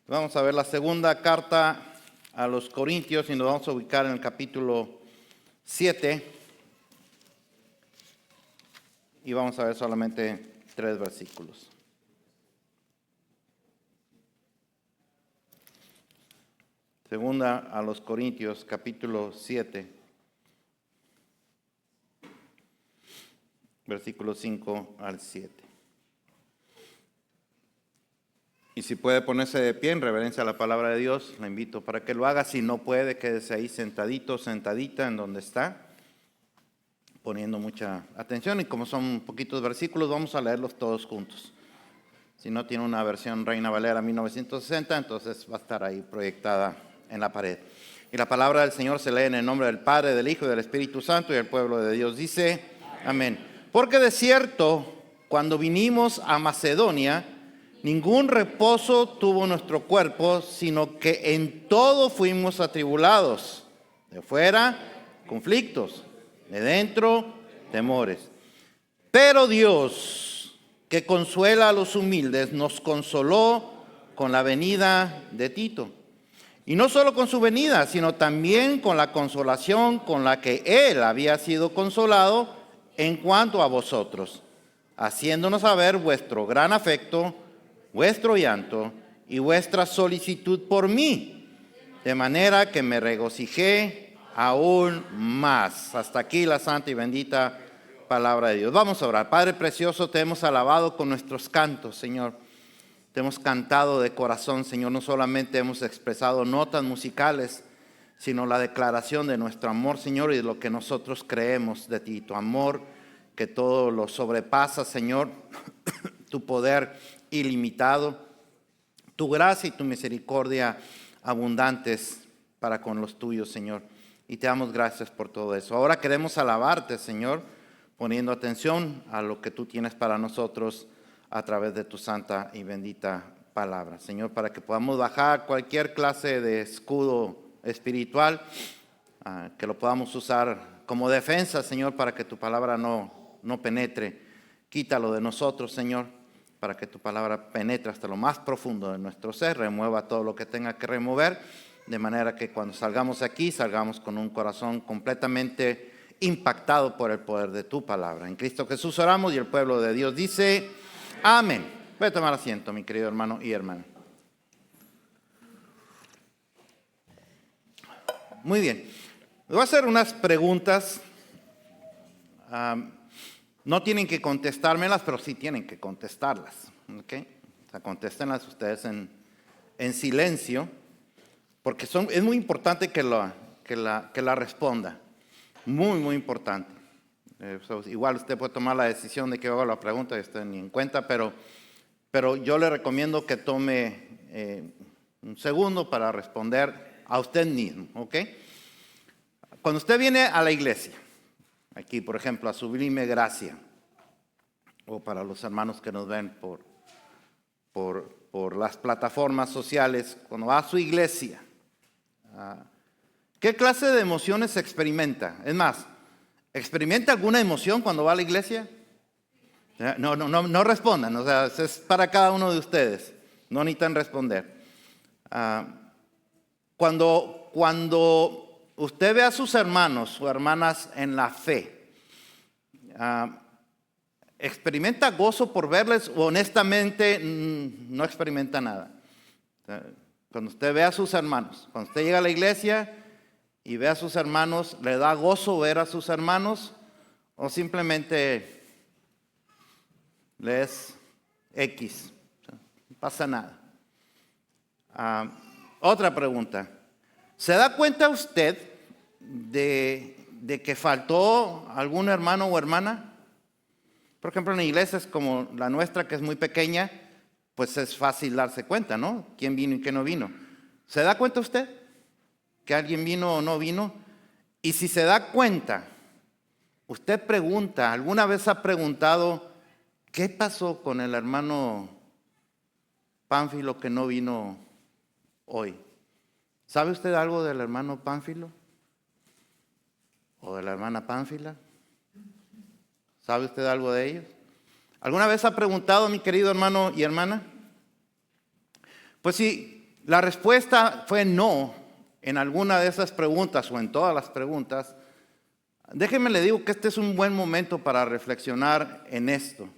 Vamos a ver la segunda carta a los Corintios y nos vamos a ubicar en el capítulo 7 y vamos a ver solamente 3 versículos. Segunda a los Corintios, capítulo 7, versículo 5 al 7. Y si puede ponerse de pie en reverencia a la palabra de Dios, le invito para que lo haga. Si no puede, quédese ahí sentadito, sentadita en donde está, poniendo mucha atención. Y como son poquitos versículos, vamos a leerlos todos juntos. Si no tiene una versión Reina Valera 1960, entonces va a estar ahí proyectada en la pared. Y la palabra del Señor se lee en el nombre del Padre, del Hijo y del Espíritu Santo, y el pueblo de Dios dice, amén. Porque de cierto, cuando vinimos a Macedonia, ningún reposo tuvo nuestro cuerpo, sino que en todo fuimos atribulados. De fuera, conflictos. De dentro, temores. Pero Dios, que consuela a los humildes, nos consoló con la venida de Tito. Y no solo con su venida, sino también con la consolación con la que él había sido consolado en cuanto a vosotros, haciéndonos saber vuestro gran afecto, vuestro llanto y vuestra solicitud por mí, de manera que me regocijé aún más. Hasta aquí la santa y bendita palabra de Dios. Vamos a orar. Padre precioso, te hemos alabado con nuestros cantos, Señor. Te hemos cantado de corazón, Señor. No solamente hemos expresado notas musicales, sino la declaración de nuestro amor, Señor, y de lo que nosotros creemos de ti. Tu amor que todo lo sobrepasa, Señor. Tu poder ilimitado, tu gracia y tu misericordia abundantes para con los tuyos, Señor. Y te damos gracias por todo eso. Ahora queremos alabarte, Señor, poniendo atención a lo que tú tienes para nosotros a través de tu santa y bendita palabra, Señor, para que podamos bajar cualquier clase de escudo espiritual, que lo podamos usar como defensa, Señor, para que tu palabra no penetre. Quítalo de nosotros, Señor, para que tu palabra penetre hasta lo más profundo de nuestro ser, remueva todo lo que tenga que remover, de manera que cuando salgamos aquí, salgamos con un corazón completamente impactado por el poder de tu palabra. En Cristo Jesús oramos y el pueblo de Dios dice, amén. Voy a tomar asiento, mi querido hermano y hermana. Muy bien. Les voy a hacer unas preguntas. No tienen que contestármelas, pero sí tienen que contestarlas. ¿Okay? O sea, contéstenlas ustedes en silencio, porque es muy importante que la responda. Muy, muy importante. Igual usted puede tomar la decisión de que haga la pregunta y usted ni en cuenta, pero yo le recomiendo que tome un segundo para responder a usted mismo. ¿Okay? Cuando usted viene a la iglesia, aquí, por ejemplo, a Sublime Gracia, o para los hermanos que nos ven por las plataformas sociales, cuando va a su iglesia, ¿qué clase de emociones experimenta? Es más, ¿experimenta alguna emoción cuando va a la iglesia? No respondan, o sea, es para cada uno de ustedes, no necesitan responder. Cuando usted ve a sus hermanos o hermanas en la fe, ¿experimenta gozo por verles o honestamente no experimenta nada? Cuando usted ve a sus hermanos, cuando usted llega a la iglesia y ve a sus hermanos, ¿le da gozo ver a sus hermanos o simplemente le es X? No pasa nada. Otra pregunta. ¿Se da cuenta usted de que faltó algún hermano o hermana? Por ejemplo, en iglesias como la nuestra, que es muy pequeña, pues es fácil darse cuenta, ¿no? ¿Quién vino y quién no vino? ¿Se da cuenta usted que alguien vino o no vino? Y si se da cuenta, usted pregunta, ¿alguna vez ha preguntado qué pasó con el hermano Pánfilo que no vino hoy? ¿Sabe usted algo del hermano Pánfilo? ¿O de la hermana Pánfila? ¿Sabe usted algo de ellos? ¿Alguna vez ha preguntado, mi querido hermano y hermana? Pues si la respuesta fue no en alguna de esas preguntas o en todas las preguntas, déjeme le digo que este es un buen momento para reflexionar en esto.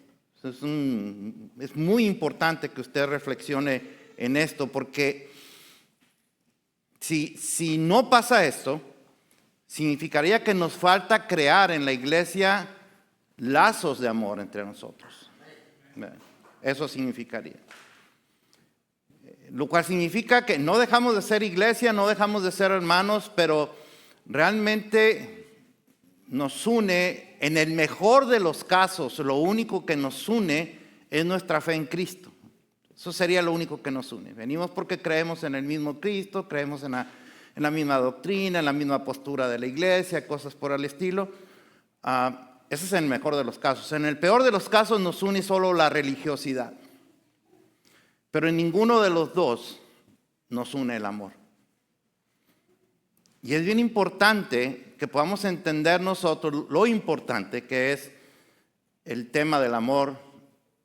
Es muy importante que usted reflexione en esto, porque si no pasa esto, significaría que nos falta crear en la iglesia lazos de amor entre nosotros. Eso significaría. Lo cual significa que no dejamos de ser iglesia, no dejamos de ser hermanos, pero realmente nos une, en el mejor de los casos, lo único que nos une es nuestra fe en Cristo. Eso sería lo único que nos une. Venimos porque creemos en el mismo Cristo, creemos en la misma doctrina, en la misma postura de la iglesia, cosas por el estilo. Ese es el mejor de los casos. En el peor de los casos nos une solo la religiosidad. Pero en ninguno de los dos nos une el amor. Y es bien importante que podamos entender nosotros lo importante que es el tema del amor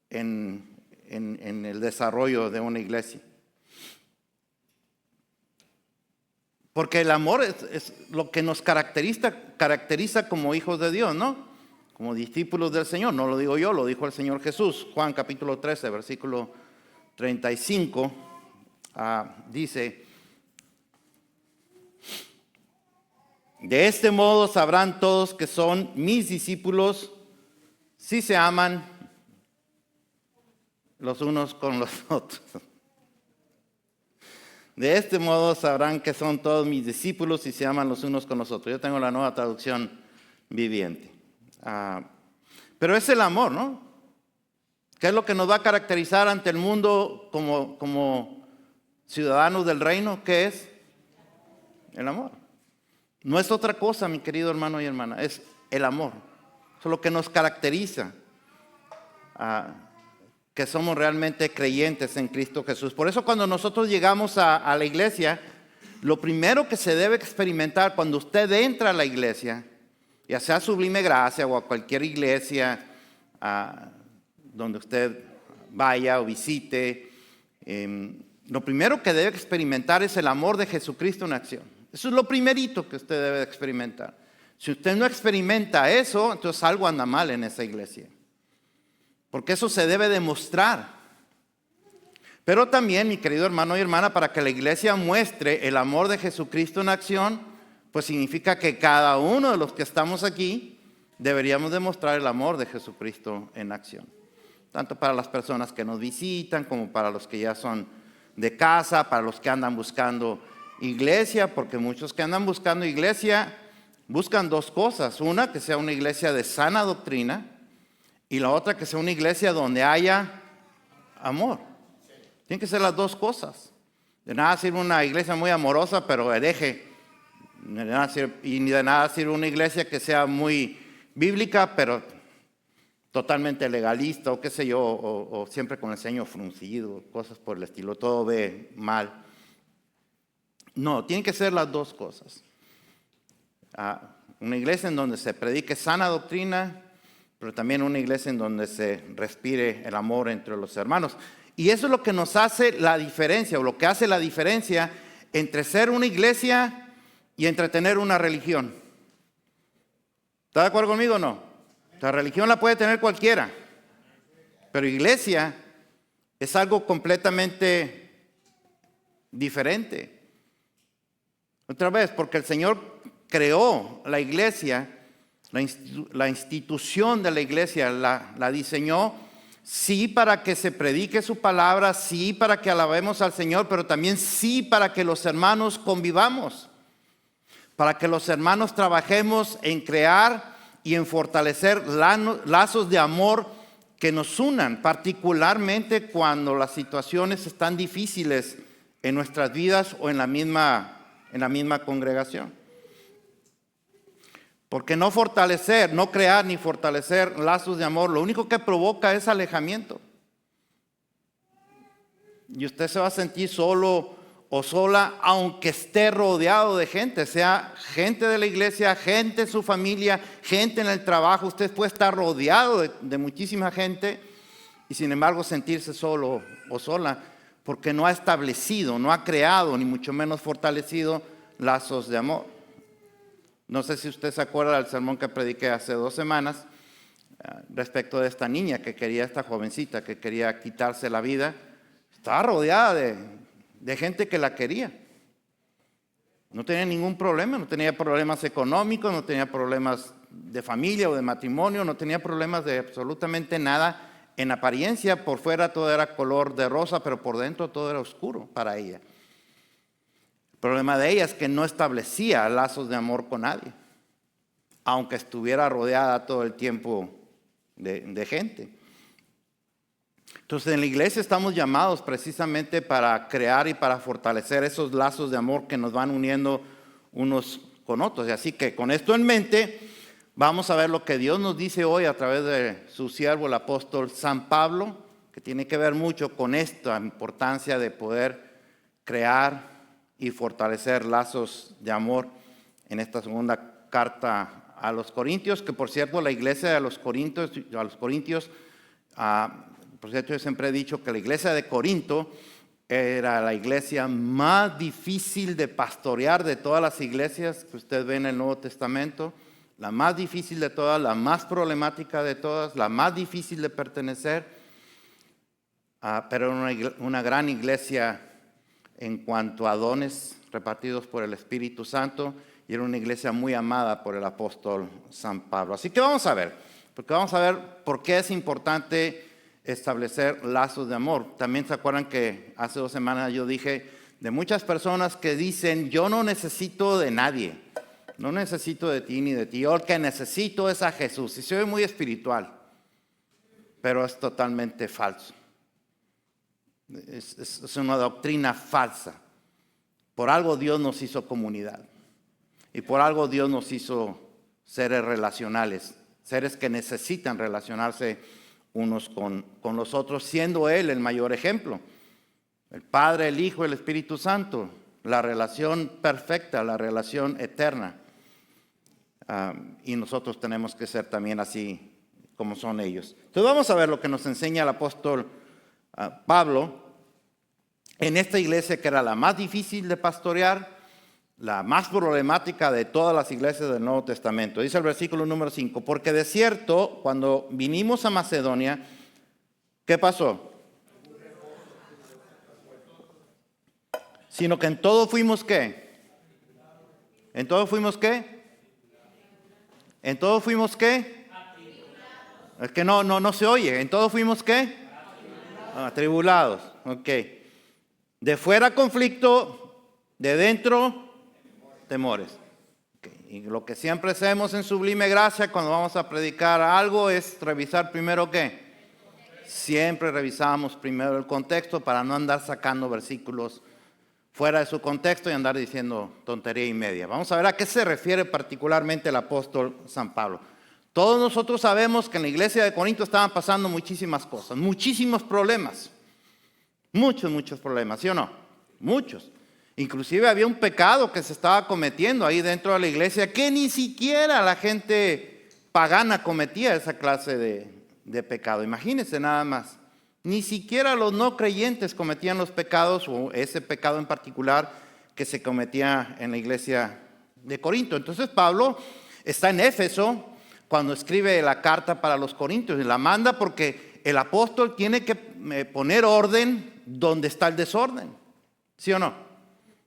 en el desarrollo de una iglesia. Porque el amor es lo que nos caracteriza como hijos de Dios, ¿no? Como discípulos del Señor. No lo digo yo, lo dijo el Señor Jesús. Juan capítulo 13, versículo 35, dice: de este modo sabrán todos que son mis discípulos si se aman los unos con los otros. De este modo sabrán que son todos mis discípulos si se aman los unos con los otros. Yo tengo la Nueva Traducción Viviente. Pero es el amor, ¿no? ¿Qué es lo que nos va a caracterizar ante el mundo como ciudadanos del reino? ¿Qué es? El amor. No es otra cosa, mi querido hermano y hermana, es el amor. Eso es lo que nos caracteriza, que somos realmente creyentes en Cristo Jesús. Por eso cuando nosotros llegamos a la iglesia, lo primero que se debe experimentar cuando usted entra a la iglesia, ya sea Sublime Gracia o a cualquier iglesia donde usted vaya o visite, lo primero que debe experimentar es el amor de Jesucristo en acción. Eso es lo primerito que usted debe experimentar. Si usted no experimenta eso, entonces algo anda mal en esa iglesia. Porque eso se debe demostrar. Pero también, mi querido hermano y hermana, para que la iglesia muestre el amor de Jesucristo en acción, pues significa que cada uno de los que estamos aquí deberíamos demostrar el amor de Jesucristo en acción. Tanto para las personas que nos visitan, como para los que ya son de casa, para los que andan buscando iglesia, porque muchos que andan buscando iglesia buscan dos cosas: una, que sea una iglesia de sana doctrina, y la otra, que sea una iglesia donde haya amor. Tienen que ser las dos cosas. De nada sirve una iglesia muy amorosa pero hereje, y ni de nada sirve una iglesia que sea muy bíblica pero totalmente legalista, o qué sé yo, o siempre con el ceño fruncido, cosas por el estilo, todo ve mal. No, tienen que ser las dos cosas. Una iglesia en donde se predique sana doctrina, pero también una iglesia en donde se respire el amor entre los hermanos. Y eso es lo que nos hace la diferencia, o lo que hace la diferencia entre ser una iglesia y entre tener una religión. ¿Está de acuerdo conmigo o no? La religión la puede tener cualquiera, pero iglesia es algo completamente diferente. Otra vez, porque el Señor creó la iglesia, la institución de la iglesia, la diseñó, sí para que se predique su palabra, sí para que alabemos al Señor, pero también sí para que los hermanos convivamos, para que los hermanos trabajemos en crear y en fortalecer lazos de amor que nos unan, particularmente cuando las situaciones están difíciles en nuestras vidas o en la misma congregación. Porque no crear ni fortalecer lazos de amor, lo único que provoca es alejamiento. Y usted se va a sentir solo o sola, aunque esté rodeado de gente, sea gente de la iglesia, gente de su familia, gente en el trabajo. Usted puede estar rodeado de muchísima gente y sin embargo sentirse solo o sola, porque no ha establecido, no ha creado, ni mucho menos fortalecido lazos de amor. No sé si usted se acuerda del sermón que prediqué hace 2 semanas respecto de esta niña que quería, esta jovencita que quería quitarse la vida. Estaba rodeada de gente que la quería. No tenía ningún problema, no tenía problemas económicos, no tenía problemas de familia o de matrimonio, no tenía problemas de absolutamente nada. En apariencia, por fuera todo era color de rosa, pero por dentro todo era oscuro para ella. El problema de ella es que no establecía lazos de amor con nadie, aunque estuviera rodeada todo el tiempo de gente. Entonces en la iglesia estamos llamados precisamente para crear y para fortalecer esos lazos de amor que nos van uniendo unos con otros. Y así que con esto en mente, vamos a ver lo que Dios nos dice hoy a través de su siervo, el apóstol San Pablo, que tiene que ver mucho con esta importancia de poder crear y fortalecer lazos de amor en esta segunda carta a los Corintios, que por cierto la iglesia de los Corintios, por cierto yo siempre he dicho que la iglesia de Corinto era la iglesia más difícil de pastorear de todas las iglesias que usted ve en el Nuevo Testamento, la más difícil de todas, la más problemática de todas, la más difícil de pertenecer, pero era una gran iglesia en cuanto a dones repartidos por el Espíritu Santo, y era una iglesia muy amada por el apóstol San Pablo. Así que vamos a ver por qué es importante establecer lazos de amor. También se acuerdan que hace 2 semanas yo dije de muchas personas que dicen: yo no necesito de nadie, no necesito de ti ni de ti, yo el que necesito es a Jesús. Y se oye muy espiritual, pero es totalmente falso. Es una doctrina falsa. Por algo Dios nos hizo comunidad. Y por algo Dios nos hizo seres relacionales, seres que necesitan relacionarse unos con los otros, siendo Él el mayor ejemplo. El Padre, el Hijo, el Espíritu Santo, la relación perfecta, la relación eterna. Y nosotros tenemos que ser también así como son ellos. Entonces vamos a ver lo que nos enseña el apóstol Pablo en esta iglesia que era la más difícil de pastorear, la más problemática de todas las iglesias del Nuevo Testamento. Dice el versículo número 5, porque de cierto, cuando vinimos a Macedonia, ¿qué pasó? Sino que en todo fuimos ¿qué? ¿En todo fuimos qué? ¿En todo fuimos qué? Es que no se oye. ¿En todo fuimos qué? Atribulados. Ok. De fuera conflicto, de dentro temores. Okay. Y lo que siempre hacemos en Sublime Gracia cuando vamos a predicar algo es revisar primero ¿qué? Siempre revisamos primero el contexto para no andar sacando versículos fuera de su contexto y andar diciendo tontería y media. Vamos a ver a qué se refiere particularmente el apóstol San Pablo. Todos nosotros sabemos que en la iglesia de Corinto estaban pasando muchísimas cosas, muchísimos problemas. Muchos problemas, ¿sí o no? Muchos. Inclusive había un pecado que se estaba cometiendo ahí dentro de la iglesia que ni siquiera la gente pagana cometía esa clase de pecado. Imagínense nada más. Ni siquiera los no creyentes cometían los pecados o ese pecado en particular que se cometía en la iglesia de Corinto. Entonces Pablo está en Éfeso cuando escribe la carta para los corintios y la manda porque el apóstol tiene que poner orden donde está el desorden. ¿Sí o no?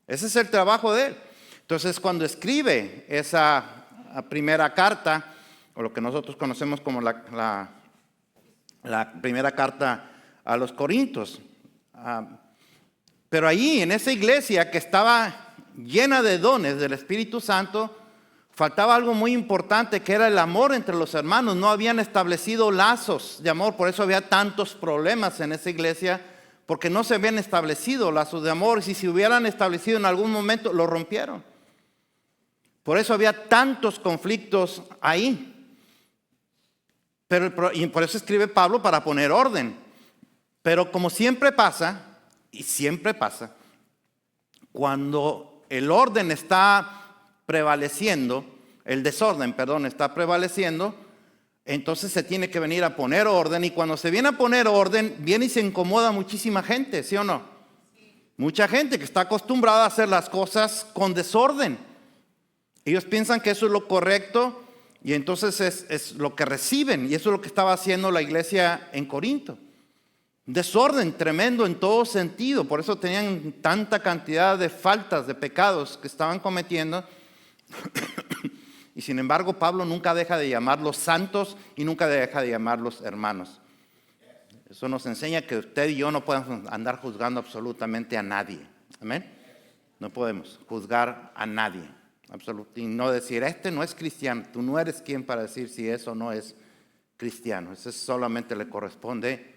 Ese es el trabajo de él. Entonces, cuando escribe esa primera carta, o lo que nosotros conocemos como la primera carta a los Corintios, pero allí en esa iglesia que estaba llena de dones del Espíritu Santo, faltaba algo muy importante que era el amor entre los hermanos. No habían establecido lazos de amor, por eso había tantos problemas en esa iglesia, porque no se habían establecido lazos de amor, y si se hubieran establecido en algún momento, lo rompieron. Por eso había tantos conflictos ahí. Y por eso escribe Pablo para poner orden. Pero como siempre pasa, cuando el orden está prevaleciendo, el desorden, perdón, está prevaleciendo, entonces se tiene que venir a poner orden, y cuando se viene a poner orden, viene y se incomoda muchísima gente, ¿sí o no? Mucha gente que está acostumbrada a hacer las cosas con desorden. Ellos piensan que eso es lo correcto y entonces es lo que reciben. Y eso es lo que estaba haciendo la iglesia en Corinto. Desorden tremendo en todo sentido. Por eso tenían tanta cantidad de faltas, de pecados que estaban cometiendo. Y sin embargo, Pablo nunca deja de llamarlos santos y nunca deja de llamarlos hermanos. Eso nos enseña que usted y yo no podemos andar juzgando absolutamente a nadie. Amén. No podemos juzgar a nadie. Y no decir, este no es cristiano. Tú no eres quien para decir si eso no es cristiano. Eso solamente le corresponde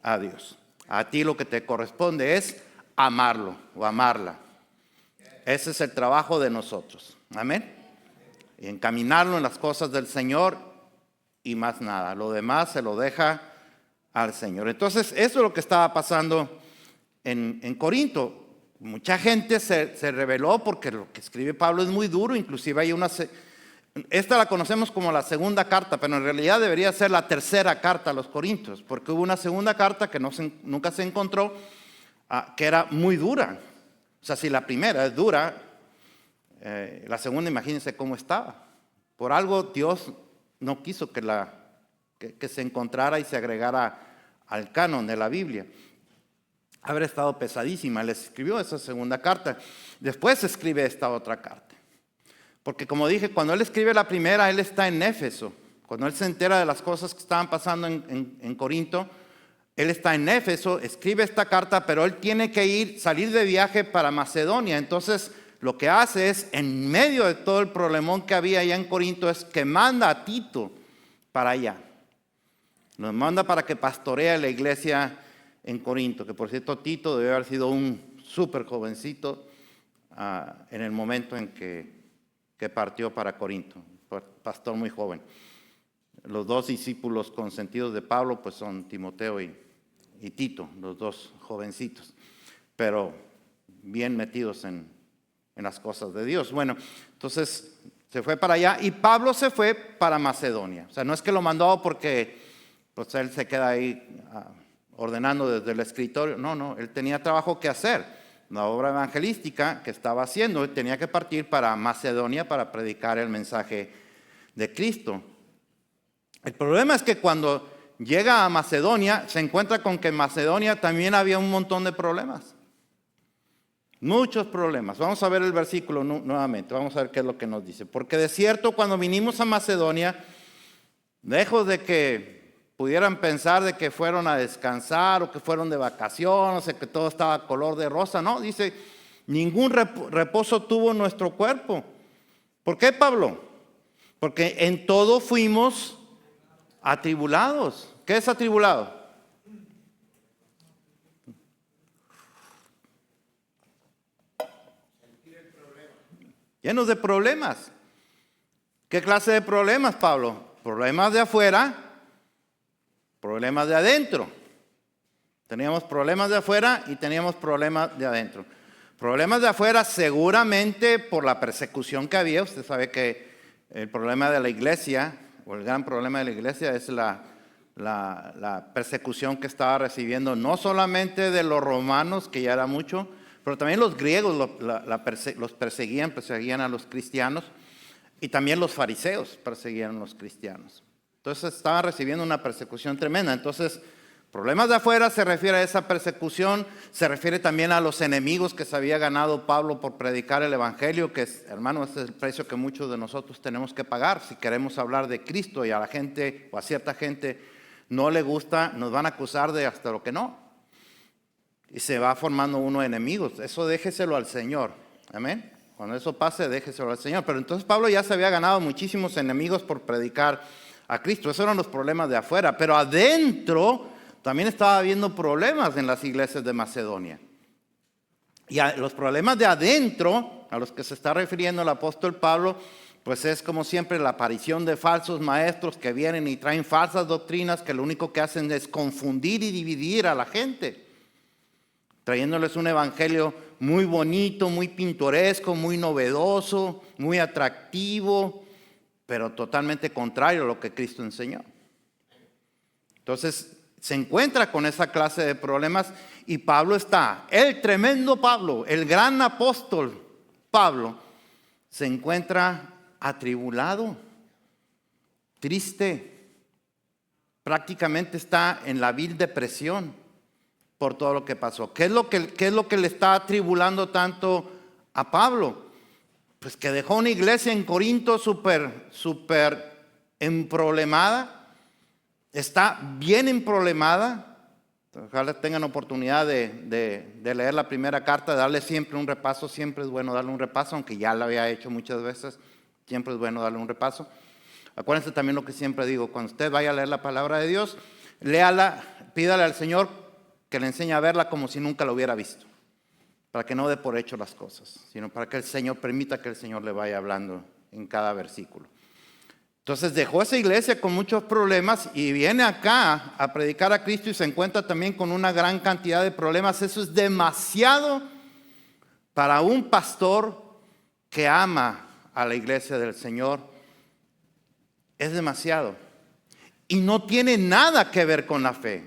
a Dios. A ti lo que te corresponde es amarlo o amarla. Ese es el trabajo de nosotros. Amén. Y encaminarlo en las cosas del Señor y más nada. Lo demás se lo deja al Señor. Entonces, eso es lo que estaba pasando en Corinto. Mucha gente se rebeló porque lo que escribe Pablo es muy duro. Inclusive hay esta la conocemos como la segunda carta, pero en realidad debería ser la tercera carta a los Corintios, porque hubo una segunda carta que nunca se encontró, que era muy dura. O sea, si la primera es dura, la segunda, imagínense cómo estaba. Por algo Dios no quiso que se encontrara y se agregara al canon de la Biblia. Habrá estado pesadísima. Él escribió esa segunda carta. Después escribe esta otra carta. Porque como dije, cuando él escribe la primera, él está en Éfeso. Cuando él se entera de las cosas que estaban pasando en Corinto, él está en Éfeso, escribe esta carta, pero él tiene que salir de viaje para Macedonia. Entonces, lo que hace es, en medio de todo el problemón que había allá en Corinto, es que manda a Tito para allá. Nos manda para que pastoree la iglesia en Corinto, que por cierto Tito debe haber sido un súper jovencito en el momento en que partió para Corinto, pastor muy joven. Los dos discípulos consentidos de Pablo pues son Timoteo y Tito, los dos jovencitos, pero bien metidos en las cosas de Dios. Bueno, entonces se fue para allá y Pablo se fue para Macedonia. O sea, no es que lo mandó porque pues él se queda ahí ordenando desde el escritorio. No, él tenía trabajo que hacer. La obra evangelística que estaba haciendo, él tenía que partir para Macedonia para predicar el mensaje de Cristo. El problema es que cuando llega a Macedonia, se encuentra con que en Macedonia también había un montón de problemas. Muchos problemas. Vamos a ver el versículo nuevamente. Vamos a ver qué es lo que nos dice. Porque de cierto, cuando vinimos a Macedonia, lejos de que pudieran pensar de que fueron a descansar o que fueron de vacaciones, o que todo estaba color de rosa. No, dice, ningún reposo tuvo nuestro cuerpo. ¿Por qué, Pablo? Porque en todo fuimos atribulados. ¿Qué es atribulado? Llenos de problemas. ¿Qué clase de problemas, Pablo? Problemas de afuera, problemas de adentro. Teníamos problemas de afuera y teníamos problemas de adentro. Problemas de afuera seguramente por la persecución que había. Usted sabe que el problema de la iglesia, o el gran problema de la iglesia, es la persecución que estaba recibiendo no solamente de los romanos, que ya era mucho, pero también los griegos los perseguían a los cristianos, y también los fariseos perseguían a los cristianos. Entonces estaban recibiendo una persecución tremenda. Entonces, problemas de afuera se refiere a esa persecución, se refiere también a los enemigos que se había ganado Pablo por predicar el evangelio, que hermano, ese es el precio que muchos de nosotros tenemos que pagar. Si queremos hablar de Cristo y a la gente o a cierta gente no le gusta, nos van a acusar de hasta lo que no. Y se va formando uno de enemigos. Eso déjeselo al Señor. Amén. Cuando eso pase, déjeselo al Señor. Pero entonces Pablo ya se había ganado muchísimos enemigos por predicar a Cristo. Esos eran los problemas de afuera. Pero adentro también estaba habiendo problemas en las iglesias de Macedonia. Y los problemas de adentro, a los que se está refiriendo el apóstol Pablo, pues es como siempre la aparición de falsos maestros que vienen y traen falsas doctrinas que lo único que hacen es confundir y dividir a la gente, trayéndoles un evangelio muy bonito, muy pintoresco, muy novedoso, muy atractivo, pero totalmente contrario a lo que Cristo enseñó. Entonces, se encuentra con esa clase de problemas y Pablo está, el tremendo Pablo, el gran apóstol Pablo, se encuentra atribulado, triste, prácticamente está en la vil depresión por todo lo que pasó. ¿Qué es lo que le está atribulando tanto a Pablo? Pues que dejó una iglesia en Corinto súper emproblemada, está bien emproblemada. Ojalá tengan oportunidad de leer la primera carta, de darle siempre un repaso. Siempre es bueno darle un repaso, aunque ya lo había hecho muchas veces. Siempre es bueno darle un repaso. Acuérdense también lo que siempre digo: cuando usted vaya a leer la palabra de Dios, léala, pídale al Señor que le enseñe a verla como si nunca la hubiera visto, para que no dé por hecho las cosas, sino para que el Señor permita que el Señor le vaya hablando en cada versículo. Entonces dejó esa iglesia con muchos problemas y viene acá a predicar a Cristo y se encuentra también con una gran cantidad de problemas. Eso es demasiado para un pastor que ama a la iglesia del Señor. Es demasiado. Y no tiene nada que ver con la fe.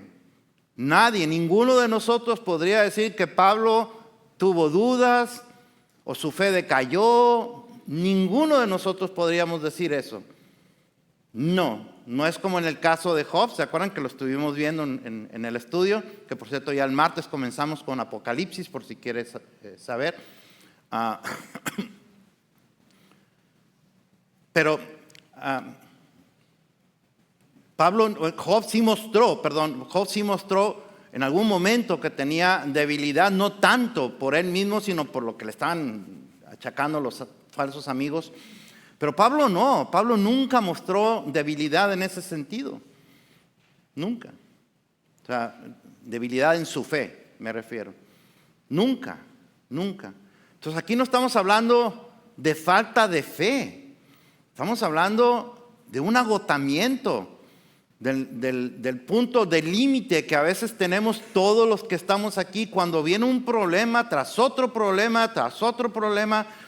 Nadie, ninguno de nosotros podría decir que Pablo tuvo dudas o su fe decayó. Ninguno de nosotros podríamos decir eso. No es como en el caso de Job. ¿Se acuerdan que lo estuvimos viendo en el estudio? Que por cierto ya el martes comenzamos con Apocalipsis, por si quieres saber. Pero Job sí mostró en algún momento que tenía debilidad, no tanto por él mismo, sino por lo que le estaban achacando los falsos amigos. Pero Pablo no, Pablo nunca mostró debilidad en ese sentido. Nunca. O sea, debilidad en su fe, me refiero. Nunca. Entonces aquí no estamos hablando de falta de fe. Estamos hablando de un agotamiento, del punto de límite que a veces tenemos todos los que estamos aquí. Cuando viene un problema tras otro problema,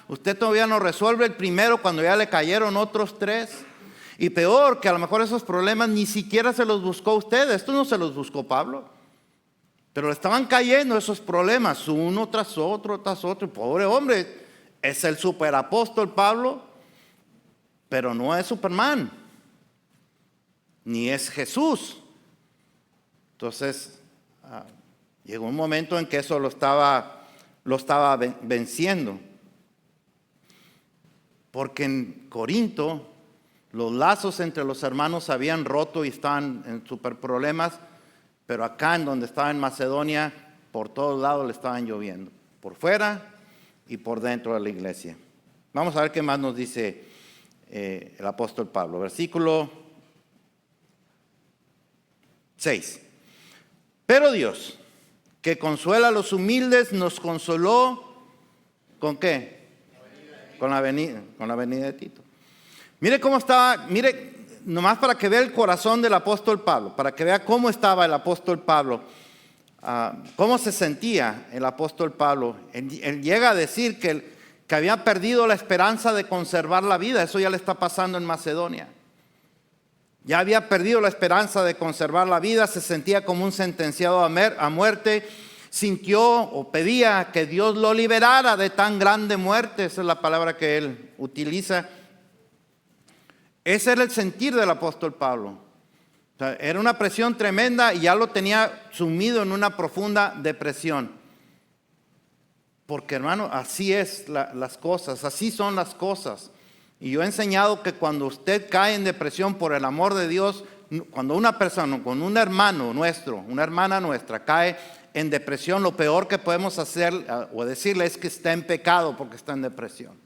usted todavía no resuelve el primero cuando ya le cayeron otros 3. Y peor, que a lo mejor esos problemas ni siquiera se los buscó usted. Esto no se los buscó Pablo. Pero le estaban cayendo esos problemas uno tras otro. Pobre hombre, es el superapóstol Pablo, pero no es Superman, ni es Jesús. Entonces, llegó un momento en que eso lo estaba venciendo. Porque en Corinto los lazos entre los hermanos se habían roto y estaban en super problemas, pero acá en donde estaba en Macedonia, por todos lados le estaban lloviendo, por fuera y por dentro de la iglesia. Vamos a ver qué más nos dice el apóstol Pablo. Versículo 6. Pero Dios, que consuela a los humildes, nos consoló ¿con qué? Con la venida de Tito. Mire cómo estaba, nomás para que vea el corazón del apóstol Pablo, para que vea cómo estaba el apóstol Pablo, cómo se sentía el apóstol Pablo. Él llega a decir que había perdido la esperanza de conservar la vida. Eso ya le está pasando en Macedonia. Ya había perdido la esperanza de conservar la vida, se sentía como un sentenciado a muerte. Sintió o pedía que Dios lo liberara de tan grande muerte. Esa es la palabra que él utiliza. Ese era el sentir del apóstol Pablo. O sea, era una presión tremenda y ya lo tenía sumido en una profunda depresión. Porque hermano, así es las cosas, así son las cosas. Y yo he enseñado que cuando usted cae en depresión por el amor de Dios, cuando una persona, con un hermano nuestro, una hermana nuestra cae en depresión, lo peor que podemos hacer o decirle es que está en pecado porque está en depresión.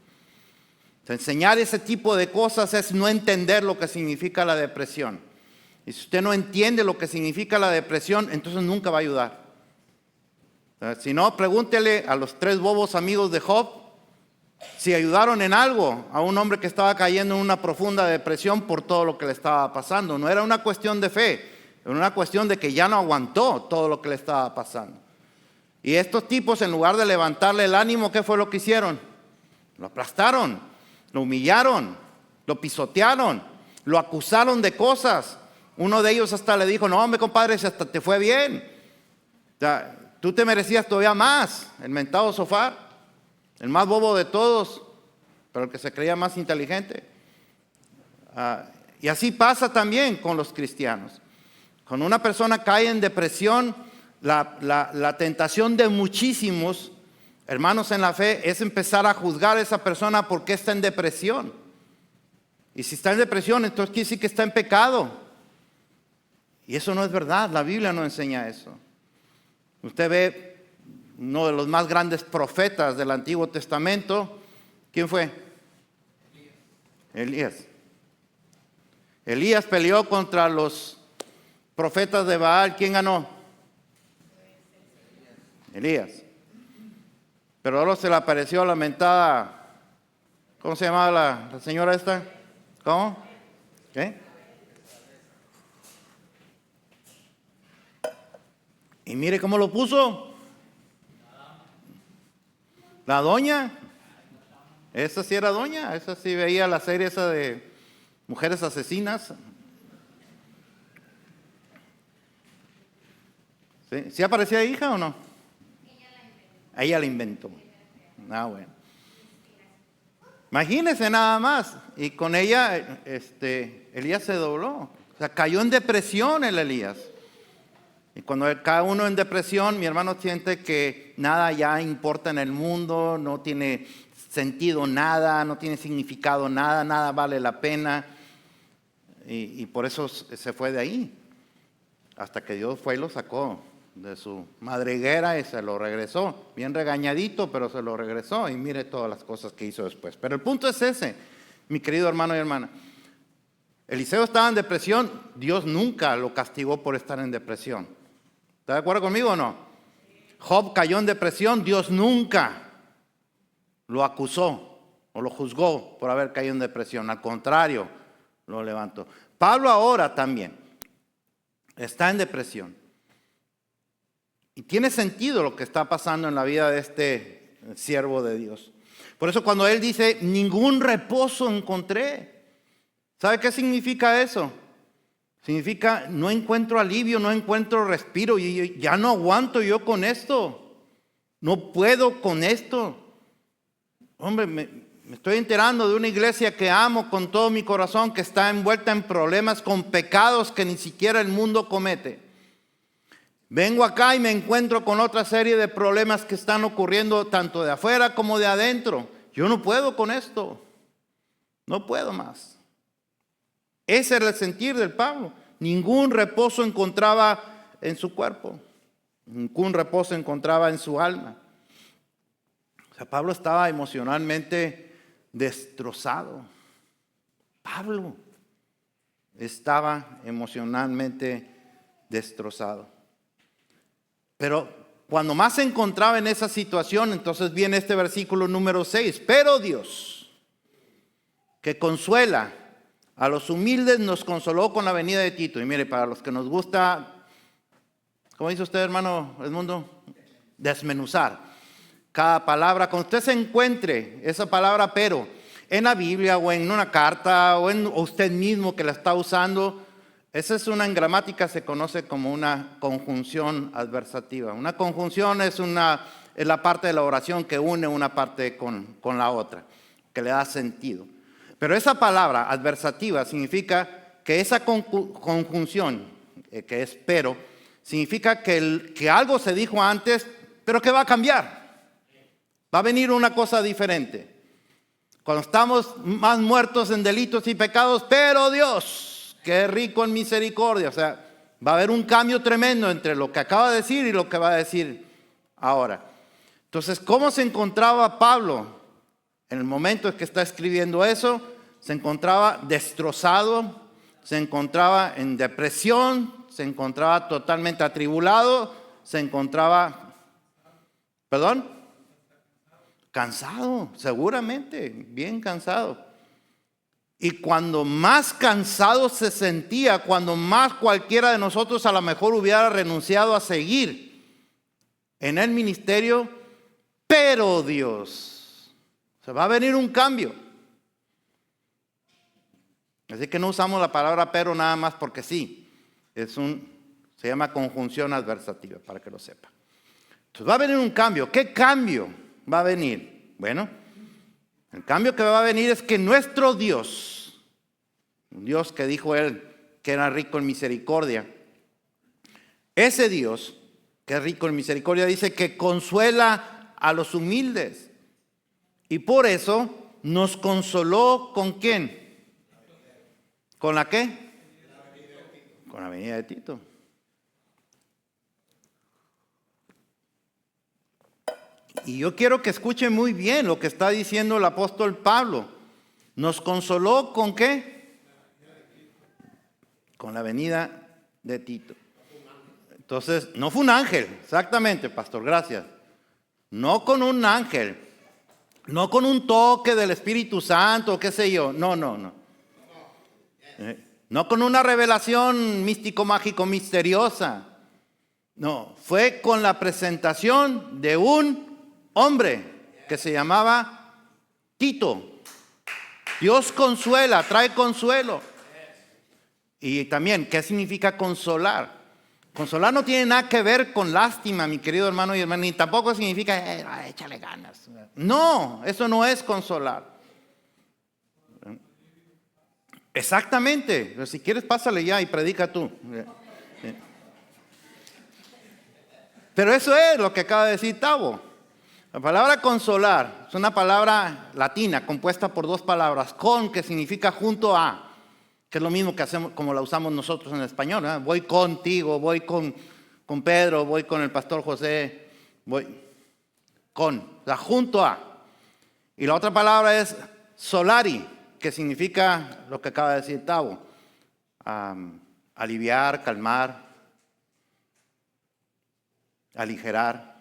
Enseñar ese tipo de cosas es no entender lo que significa la depresión. Y si usted no entiende lo que significa la depresión, entonces nunca va a ayudar. Si no, pregúntele a los 3 bobos amigos de Job si ayudaron en algo a un hombre que estaba cayendo en una profunda depresión por todo lo que le estaba pasando. No era una cuestión de fe, era una cuestión de que ya no aguantó todo lo que le estaba pasando. Y estos tipos, en lugar de levantarle el ánimo, ¿qué fue lo que hicieron? Lo aplastaron, lo humillaron, lo pisotearon, lo acusaron de cosas. Uno de ellos hasta le dijo, no hombre compadre, si hasta te fue bien. O sea, tú te merecías todavía más. El mentado Zofar, el más bobo de todos, pero el que se creía más inteligente. Y así pasa también con los cristianos. Cuando una persona cae en depresión, la tentación de muchísimos hermanos en la fe es empezar a juzgar a esa persona porque está en depresión. Y si está en depresión, entonces quiere decir que está en pecado. Y eso no es verdad, la Biblia no enseña eso. Usted ve uno de los más grandes profetas del Antiguo Testamento. ¿Quién fue? Elías. Elías peleó contra los profetas de Baal. ¿Quién ganó? Elías. Pero ahora se le apareció la mentada, ¿cómo se llamaba la señora esta? ¿Cómo? ¿Qué? Y mire cómo lo puso. La doña. Esa sí era doña. Esa sí veía la serie esa de mujeres asesinas. ¿Sí? ¿Sí aparecía hija o no? Ella la inventó. Bueno. Imagínese nada más. Y con ella, Elías se dobló. O sea, cayó en depresión el Elías. Y cuando cae uno en depresión, mi hermano siente que nada ya importa en el mundo, no tiene sentido nada, no tiene significado nada, nada vale la pena. Y por eso se fue de ahí. Hasta que Dios fue y lo sacó de su madriguera y se lo regresó. Bien regañadito, pero se lo regresó. Y mire todas las cosas que hizo después. Pero el punto es ese, mi querido hermano y hermana. Eliseo estaba en depresión. Dios nunca lo castigó por estar en depresión. ¿Está de acuerdo conmigo o no? Job cayó en depresión. Dios nunca lo acusó o lo juzgó por haber caído en depresión. Al contrario, lo levantó. Pablo ahora también está en depresión. Y tiene sentido lo que está pasando en la vida de este siervo de Dios. Por eso cuando él dice, ningún reposo encontré. ¿Sabe qué significa eso? Significa, no encuentro alivio, no encuentro respiro. Y ya no aguanto yo con esto. No puedo con esto. Hombre, me estoy enterando de una iglesia que amo con todo mi corazón, que está envuelta en problemas, con pecados que ni siquiera el mundo comete. Vengo acá y me encuentro con otra serie de problemas que están ocurriendo tanto de afuera como de adentro. Yo no puedo con esto. No puedo más. Ese era el sentir del Pablo. Ningún reposo encontraba en su cuerpo. Ningún reposo encontraba en su alma. O sea, Pablo estaba emocionalmente destrozado. Pablo estaba emocionalmente destrozado. Pero cuando más se encontraba en esa situación, entonces viene este versículo número 6. Pero Dios, que consuela a los humildes, nos consoló con la venida de Tito. Y mire, para los que nos gusta, ¿cómo dice usted, hermano Edmundo? Desmenuzar cada palabra. Cuando usted se encuentre esa palabra pero en la Biblia o en una carta o en usted mismo que la está usando, esa es en gramática se conoce como una conjunción adversativa. Una conjunción es la parte de la oración que une una parte con la otra, que le da sentido. Pero esa palabra adversativa significa que esa conjunción, que es pero, significa que algo se dijo antes, pero que va a cambiar. Va a venir una cosa diferente. Cuando estamos más muertos en delitos y pecados, pero Dios, que es rico en misericordia. O sea, va a haber un cambio tremendo entre lo que acaba de decir y lo que va a decir ahora. Entonces, ¿cómo se encontraba Pablo en el momento en que está escribiendo eso? Se encontraba destrozado, se encontraba en depresión, se encontraba totalmente atribulado, se encontraba, cansado, seguramente, bien cansado. Y cuando más cansado se sentía, cuando más cualquiera de nosotros a lo mejor hubiera renunciado a seguir en el ministerio, pero Dios, se va a venir un cambio. Así que no usamos la palabra pero nada más porque sí. Se llama conjunción adversativa, para que lo sepa. Entonces va a venir un cambio. ¿Qué cambio va a venir? Bueno, el cambio que va a venir es que nuestro Dios, un Dios que dijo él que era rico en misericordia, ese Dios que es rico en misericordia dice que consuela a los humildes. Y por eso nos consoló ¿con quién? ¿Con la qué? Con la venida de Tito. Y yo quiero que escuchen muy bien lo que está diciendo el apóstol Pablo. ¿Nos consoló con qué? Con la venida de Tito. Entonces, no fue un ángel, exactamente, pastor, gracias. No con un ángel, no con un toque del Espíritu Santo, qué sé yo, no. No con una revelación místico-mágico misteriosa. No, fue con la presentación de un hombre que se llamaba Tito. Dios consuela, trae consuelo. Y también, ¿qué significa consolar? Consolar no tiene nada que ver con lástima, mi querido hermano y hermana, ni tampoco significa, échale ganas. No, eso no es consolar. Exactamente. Pero si quieres, pásale ya y predica tú. Pero eso es lo que acaba de decir Tavo. La palabra consolar es una palabra latina compuesta por dos palabras. Con, que significa junto a, que es lo mismo que hacemos, como la usamos nosotros en español, ¿eh? Voy contigo, voy con Pedro, voy con el pastor José, voy con, o sea, junto a. Y la otra palabra es solari, que significa lo que acaba de decir Tavo, aliviar, calmar, aligerar.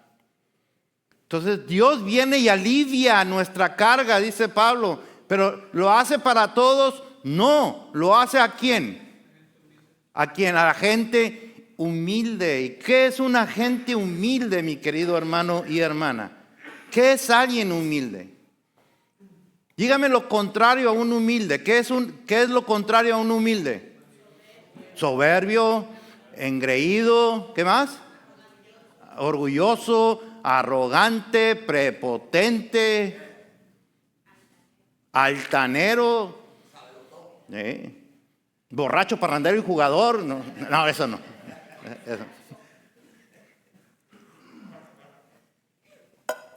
Entonces Dios viene y alivia nuestra carga, dice Pablo, pero ¿lo hace para todos? No, ¿lo hace a quién? ¿A quién? A la gente humilde. ¿Y qué es una gente humilde, mi querido hermano y hermana? ¿Qué es alguien humilde? Dígame lo contrario a un humilde. ¿Qué es lo contrario a un humilde? Soberbio, engreído, ¿qué más? Orgulloso, arrogante, prepotente, altanero, borracho, parrandero y jugador. No, eso no.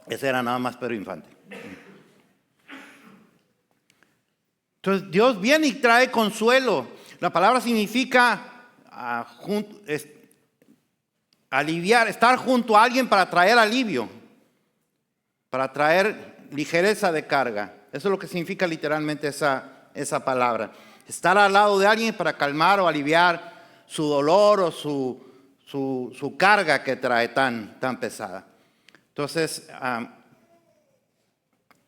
Ese era nada más Pedro Infante. Entonces Dios viene y trae consuelo. La palabra significa aliviar, estar junto a alguien para traer alivio, para traer ligereza de carga. Eso es lo que significa literalmente esa palabra. Estar al lado de alguien para calmar o aliviar su dolor o su carga que trae tan pesada. Entonces,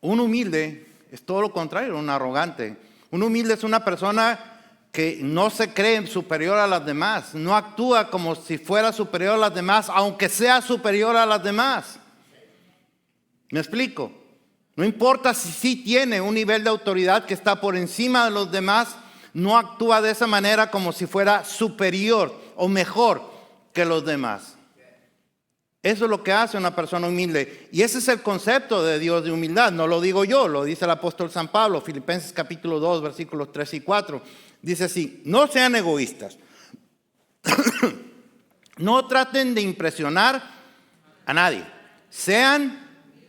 un humilde es todo lo contrario, un arrogante. Un humilde es una persona que no se cree superior a las demás, no actúa como si fuera superior a las demás, aunque sea superior a las demás. ¿Me explico? No importa si sí tiene un nivel de autoridad que está por encima de los demás, no actúa de esa manera como si fuera superior o mejor que los demás. Eso es lo que hace una persona humilde. Y ese es el concepto de Dios de humildad. No lo digo yo, lo dice el apóstol San Pablo, Filipenses capítulo 2, versículos 3 y 4. Dice así: no sean egoístas. No traten de impresionar a nadie. Sean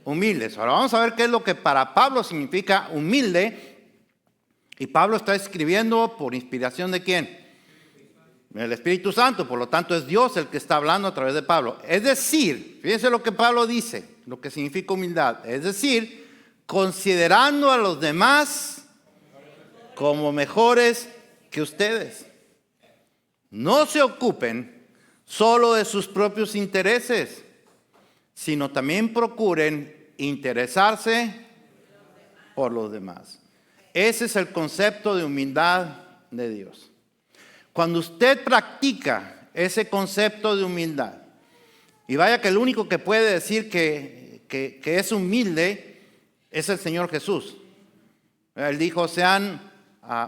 humildes. Ahora vamos a ver qué es lo que para Pablo significa humilde. Y Pablo está escribiendo por inspiración ¿de quién? El Espíritu Santo, por lo tanto es Dios el que está hablando a través de Pablo. Es decir, fíjense lo que Pablo dice, lo que significa humildad. Es decir, considerando a los demás como mejores que ustedes. No se ocupen solo de sus propios intereses, sino también procuren interesarse por los demás. Ese es el concepto de humildad de Dios. Cuando usted practica ese concepto de humildad, y vaya que el único que puede decir que es humilde es el Señor Jesús. Él dijo: sean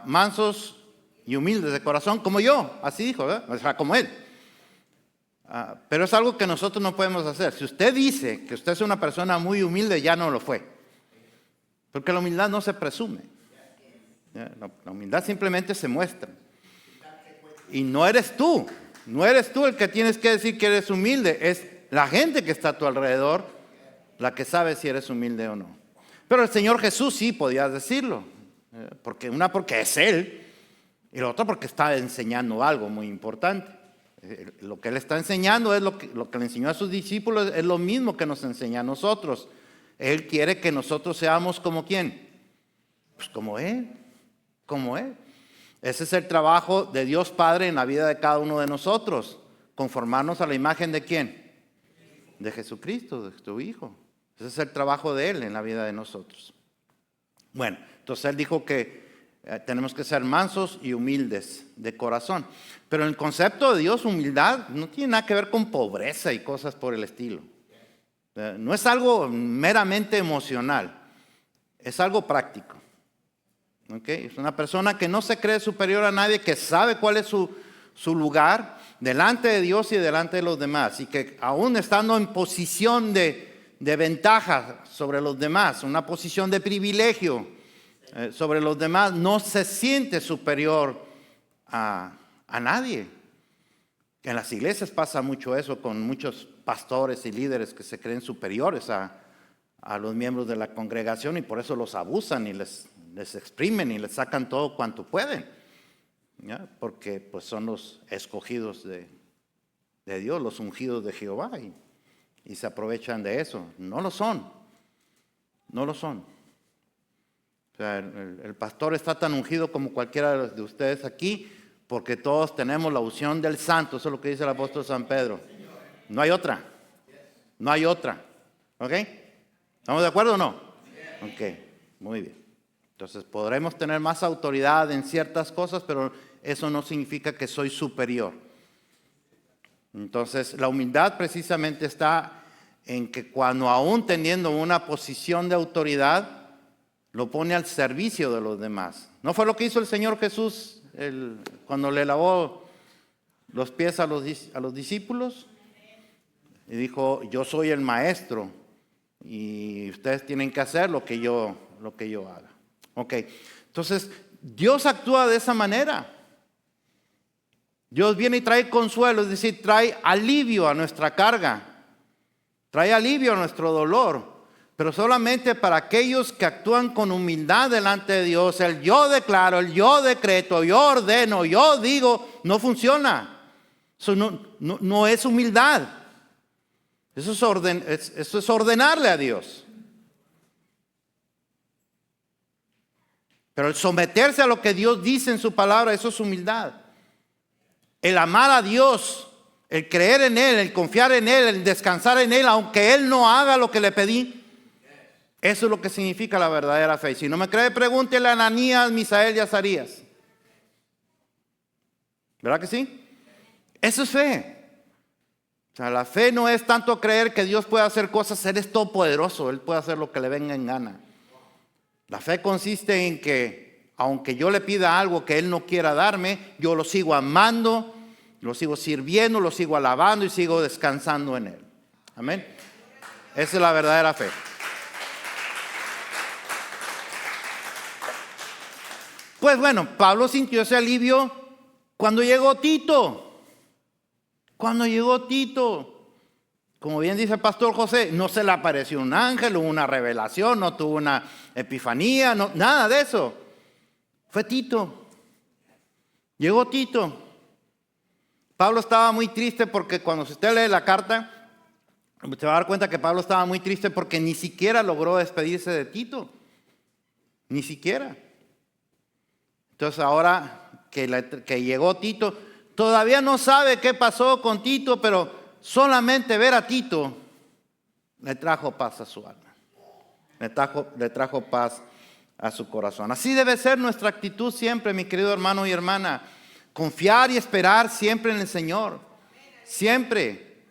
mansos y humildes de corazón, como yo. Así dijo, ¿verdad? O sea, como Él. Pero es algo que nosotros no podemos hacer. Si usted dice que usted es una persona muy humilde, ya no lo fue. Porque la humildad no se presume. La humildad simplemente se muestra. Y no eres tú. No eres tú el que tienes que decir que eres humilde. Es la gente que está a tu alrededor la que sabe si eres humilde o no. Pero el Señor Jesús sí podía decirlo. Porque es Él. Y la otra porque está enseñando algo muy importante. Lo que Él está enseñando es lo que le enseñó a sus discípulos, es lo mismo que nos enseña a nosotros. Él quiere que nosotros seamos como ¿quién? Pues como Él. Como Él. Ese es el trabajo de Dios Padre en la vida de cada uno de nosotros. Conformarnos a la imagen de ¿quién? De Jesucristo, de su Hijo. Ese es el trabajo de Él en la vida de nosotros. Bueno, entonces Él dijo que tenemos que ser mansos y humildes de corazón. Pero en el concepto de Dios, humildad no tiene nada que ver con pobreza y cosas por el estilo. No es algo meramente emocional, es algo práctico. ¿Okay? Es una persona que no se cree superior a nadie, que sabe cuál es su lugar delante de Dios y delante de los demás. Y que aún estando en posición de ventaja sobre los demás, una posición de privilegio sobre los demás, no se siente superior a nadie. En las iglesias pasa mucho eso con muchos pastores y líderes que se creen superiores a los miembros de la congregación y por eso los abusan y les exprimen y les sacan todo cuanto pueden, ¿ya? Porque pues son los escogidos de Dios, los ungidos de Jehová y se aprovechan de eso. No lo son, no lo son. O sea, el pastor está tan ungido como cualquiera de ustedes aquí porque todos tenemos la unción del santo. Eso es lo que dice el apóstol San Pedro. No hay otra. No hay otra. ¿Ok? ¿Estamos de acuerdo o no? Ok, muy bien. Entonces podremos tener más autoridad en ciertas cosas, pero eso no significa que soy superior. Entonces la humildad precisamente está en que cuando aún teniendo una posición de autoridad, lo pone al servicio de los demás. ¿No fue lo que hizo el Señor Jesús cuando le lavó los pies a los discípulos? Y dijo, yo soy el maestro y ustedes tienen que hacer lo que yo haga. Ok, entonces Dios actúa de esa manera. Dios viene y trae consuelo, es decir, trae alivio a nuestra carga, trae alivio a nuestro dolor. Pero solamente para aquellos que actúan con humildad delante de Dios. El yo declaro, el yo decreto, yo ordeno, yo digo, no funciona. Eso no es humildad. Eso es ordenarle a Dios. Pero el someterse a lo que Dios dice en su palabra, eso es humildad. El amar a Dios, el creer en Él, el confiar en Él, el descansar en Él, aunque Él no haga lo que le pedí. Eso es lo que significa la verdadera fe. Si no me cree, pregúntele a Ananías, Misael y Azarías. ¿Verdad que sí? Eso es fe. O sea, la fe no es tanto creer que Dios puede hacer cosas. Él es todopoderoso. Él puede hacer lo que le venga en gana. La fe consiste en que, aunque yo le pida algo que Él no quiera darme, yo lo sigo amando, lo sigo sirviendo, lo sigo alabando y sigo descansando en Él. Amén. Esa es la verdadera fe. Pues bueno, Pablo sintió ese alivio cuando llegó Tito. Cuando llegó Tito, como bien dice el pastor José, no se le apareció un ángel, hubo una revelación, no tuvo una epifanía, no, nada de eso. Fue Tito. Llegó Tito. Pablo estaba muy triste porque cuando usted lee la carta, se va a dar cuenta que Pablo estaba muy triste porque ni siquiera logró despedirse de Tito. Ni siquiera. Entonces ahora que llegó Tito, todavía no sabe qué pasó con Tito, pero solamente ver a Tito le trajo paz a su alma. Le trajo paz a su corazón. Así debe ser nuestra actitud siempre, mi querido hermano y hermana. Confiar y esperar siempre en el Señor. Siempre.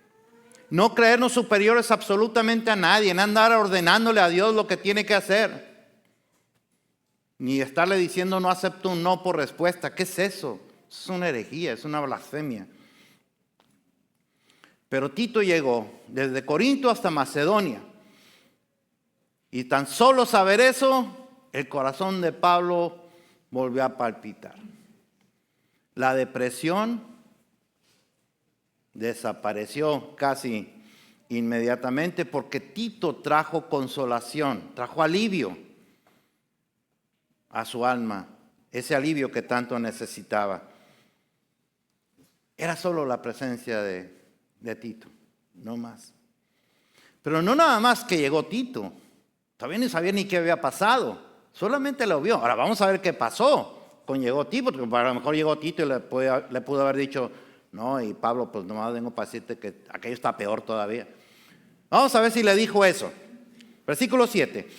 No creernos superiores absolutamente a nadie, en andar ordenándole a Dios lo que tiene que hacer. ni estarle diciendo no acepto un no por respuesta. ¿Qué es eso? Es una herejía, es una blasfemia. Pero Tito llegó desde Corinto hasta Macedonia. Y tan solo saber eso, el corazón de Pablo volvió a palpitar. La depresión desapareció casi inmediatamente porque Tito trajo consolación, trajo alivio a su alma, ese alivio que tanto necesitaba. Era solo la presencia de Tito, no más. Pero no nada más que llegó Tito, todavía ni sabía ni qué había pasado, solamente lo vio. Ahora vamos a ver qué pasó con llegó Tito, porque a lo mejor llegó Tito y le pudo haber dicho, no, y Pablo, pues nomás vengo para decirte que aquello está peor todavía. Vamos a ver si le dijo eso. Versículo 7.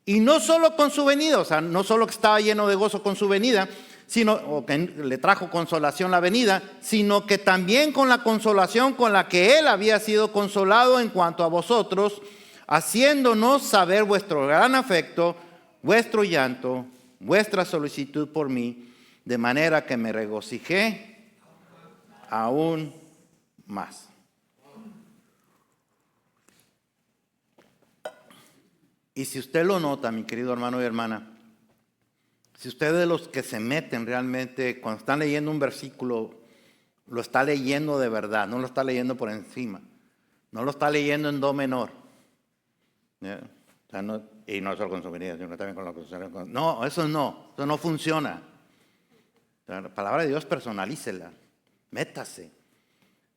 Y no solo con su venida, o sea, no solo que estaba lleno de gozo con su venida, sino, o que le trajo consolación la venida, sino que también con la consolación con la que él había sido consolado en cuanto a vosotros, haciéndonos saber vuestro gran afecto, vuestro llanto, vuestra solicitud por mí, de manera que me regocijé aún más. Y si usted lo nota, mi querido hermano y hermana, si usted es de los que se meten realmente, cuando están leyendo un versículo, lo está leyendo de verdad, no lo está leyendo por encima, no lo está leyendo en do menor. ¿Ya? O sea, no, y no solo con su venida, sino también con la consolación. No, eso no funciona. O sea, la palabra de Dios personalícela, métase.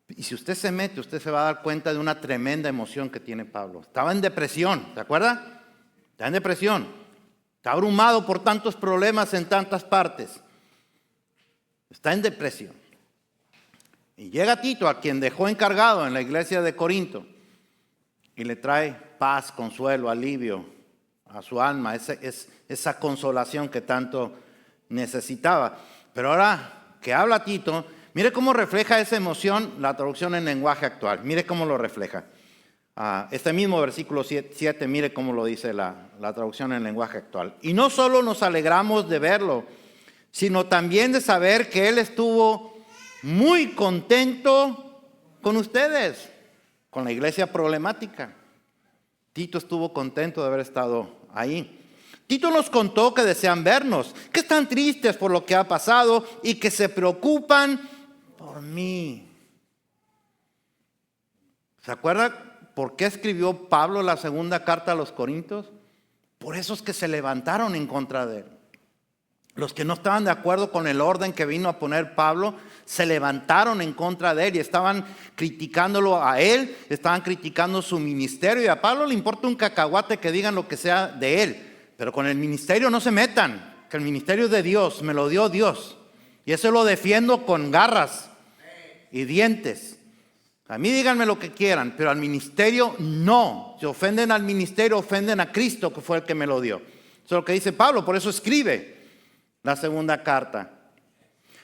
Y si usted se mete, usted se va a dar cuenta de una tremenda emoción que tiene Pablo. Estaba en depresión, ¿se acuerda? Está en depresión, está abrumado por tantos problemas en tantas partes, está en depresión. Y llega Tito, a quien dejó encargado en la iglesia de Corinto, y le trae paz, consuelo, alivio a su alma, esa consolación que tanto necesitaba. Pero ahora que habla Tito, mire cómo refleja esa emoción la traducción en lenguaje actual, mire cómo lo refleja. Este mismo versículo 7, mire cómo lo dice la traducción en lenguaje actual. Y no solo nos alegramos de verlo, sino también de saber que Él estuvo muy contento con ustedes, con la iglesia problemática. Tito estuvo contento de haber estado ahí. Tito nos contó que desean vernos, que están tristes por lo que ha pasado y que se preocupan por mí. ¿Se acuerda por qué escribió Pablo la segunda carta a los Corintios? Por esos que se levantaron en contra de él. Los que no estaban de acuerdo con el orden que vino a poner Pablo, se levantaron en contra de él y estaban criticándolo a él, estaban criticando su ministerio. Y a Pablo le importa un cacahuate que digan lo que sea de él, pero con el ministerio no se metan, que el ministerio es de Dios, me lo dio Dios. Y eso lo defiendo con garras y dientes. A mí díganme lo que quieran, pero al ministerio no. Si ofenden al ministerio, ofenden a Cristo, que fue el que me lo dio. Eso es lo que dice Pablo, por eso escribe la segunda carta.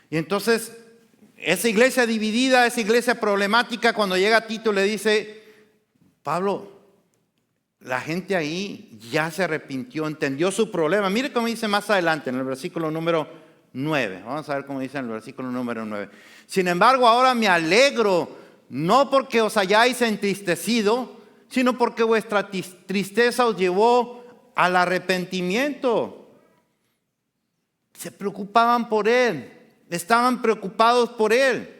Y entonces, esa iglesia dividida, esa iglesia problemática, cuando llega Tito le dice, Pablo, la gente ahí ya se arrepintió, entendió su problema. Mire cómo dice más adelante en el versículo número 9. Vamos a ver cómo dice en el versículo número 9. Sin embargo, ahora me alegro, no porque os hayáis entristecido, sino porque vuestra tristeza os llevó al arrepentimiento. Se preocupaban por él, estaban preocupados por él.